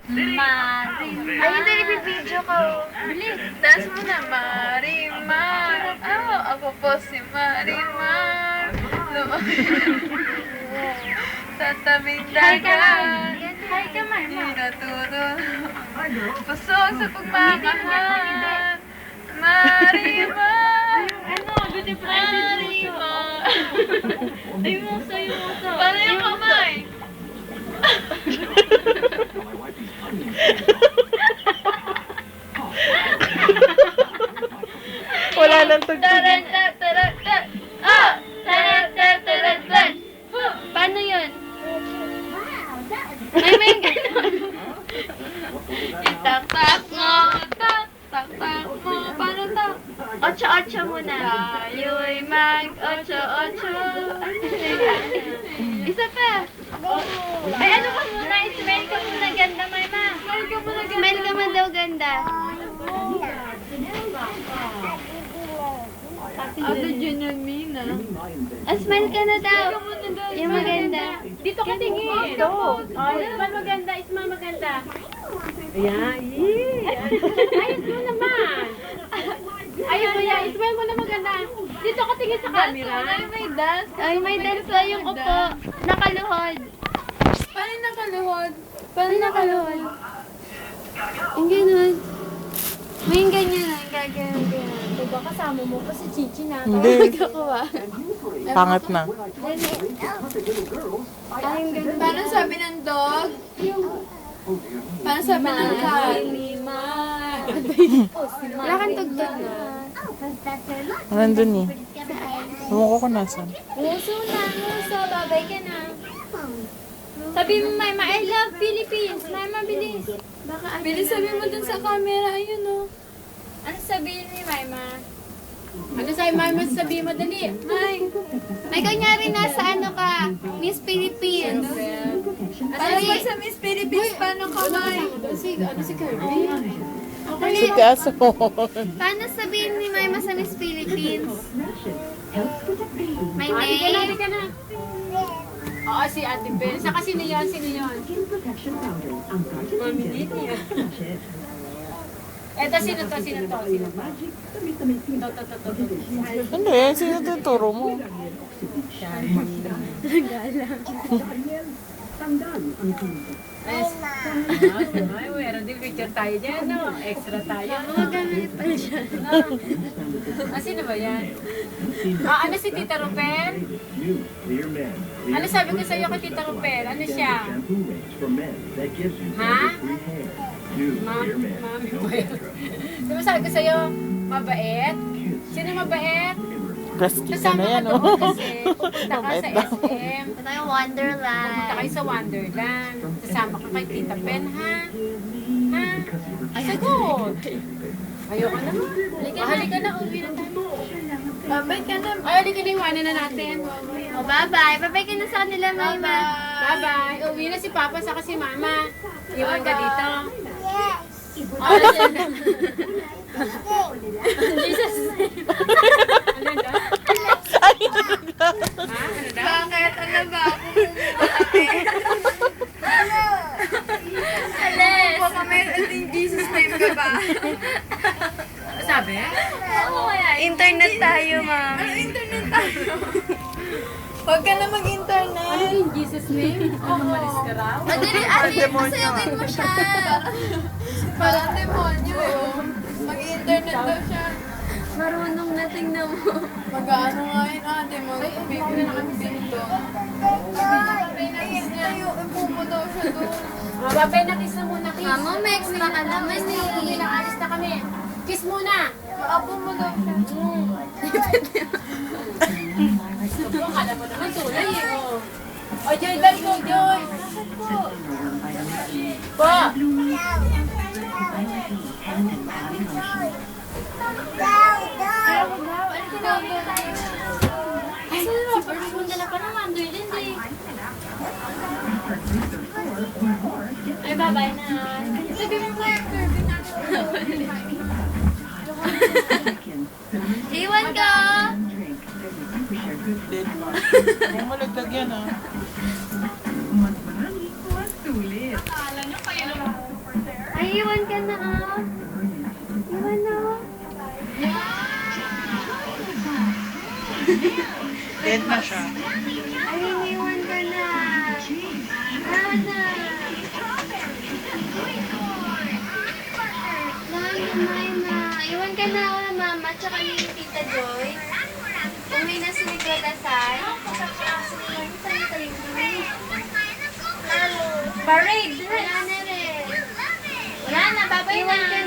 Marimar. Ay, hindi, ibibidyo ka. Bilis. Dance mo na, Marimar. Oh, ako po si Marimar. Tatabing Hi ka, dagat. Ma'am. Hi ka, Ma'am. Di natutulog. Pusok sa pagmamahal. Marimar. Ano, beauty private Marimar. Ay, muso, yung muso. Paano yung kamay? Wala nang tugtog. Taran-tat-taran-tat. Ah! Taran-tat-taran-tat. Paano yun? May ganon. Itak-tak mo. Tak-tak mo. Paano to? Ocho-ocho muna. Tayo'y mag-ocho-ocho. Isa pa. Ay, ano ka muna? Smell ka muna. Ganda, Mama. Smell ka man daw ganda. Ate Junamina. Smile ka na daw. Yung maganda. Dito ka tingin. Dito. Oh, isman maganda, isman maganda. Ayan. Ayos mo naman. Ayos mo yan. Isman mo na maganda. Dito ka tingin sa camera. May dance. Ay, may dance pa yung upo. Nakaluhod. Paano nakaluhod? Paano nakaluhod? Yung ganun. May yung ganyan na. Gagawin. Diba kasama mo pa si Chichi na. Hindi. Kakuha. Pangat na. Ay, yung ganun. Paano sabi ng dog? Paano sabi ng cat? Wala kang tugtog na. Nandun eh. Ewan ko nasan. Muso na, muso. Babay ka na. Sabi mo, Mama, I love Philippines. Mama, bilis. Baka Bilis sabi mo dun sa camera. Ayun o. Ano sabihin ni Mama? Ano sa'yo, mama, sabihin mo, dali. Ay, kunyari nasa ano ka, Miss Philippines. Paano ba sa Miss Philippines? Paano kamay? Ano si Kirby? Dali. Si Tiaso. Paano sabihin ni Mama sa Miss Philippines? My Ate ka na, ate name? ka na. Oo, si Ate Bel. Saka sino yun? Sino yun? Mami Lydia. Eto, sino to? Sino to? Sino to? To. Hindi, sino tuturo mo? Ay, meron din picture tayo dyan, no? Extra tayo, no? Magagamit pa siya. Sino ba yan? Ano si Tita Rupel? Ano sabi ko sa'yo kay Tita Rupel? Ano siya? Ha? Mami ba yan? Diba sabi ko sa'yo, mabait? Sino mabait? Plastic ka Kasama na ka yan, doon oh. kasi pupunta ka sa SM. Ito yung Pupunta Wonderland. kayo sa Wonderland. Sasama ka kay Tita Pen, ha? Ha? Sagot! Ayoko naman. Halika na, uwi na tayo. Babay ka na. Ay, halika na, iwanan na natin. Oh, bye-bye. Bye-bye ka na sa kanila, Mama. Bye-bye. Uwi na si Papa saka si Mama. Iwan ka dito. Oh, Jesus. Ano na? Ay, Ha? Ano na? Bakit? Ano ba? Alis! Baka may in Jesus name ka ba? Sabi? Internet tayo, Ma'am. Ano internet tayo? Huwag ka na mag-internet. Ano in Jesus name? Ano malis ka raw? Adili, pasayawin mo siya. Parang demonyo eh. Mag-internet daw siya. Marunong na tingnan mo. Mag-ano nga yun ate, mag-bibili na kami dito. Pinakis niya yung ipupo daw siya doon. Babay na kiss na muna, kiss. Mama, may extra ka naman eh. Pinakalis na kami. Kiss muna. Maapo mo daw siya. Akala mo naman tunay eh. Oh, Joy, balik mo, Joy. Po. Ay, first punta na pa ng Wonderland eh. Ay, bye-bye na. Sabi mo kaya Kirby na. Iwan ka! Huwag mo laglag yan, ah. Akala nyo kayo lang. Ay, iwan ka na ah. Iwan na. Dead na siya. Ay, iwan ka na. Nana. Nana. Iwan ka na ako na mama, tsaka ni Tita Joy. Uwi na si Naglalasay. Parade! Wala na rin. Wala na, babay na. Iwan ka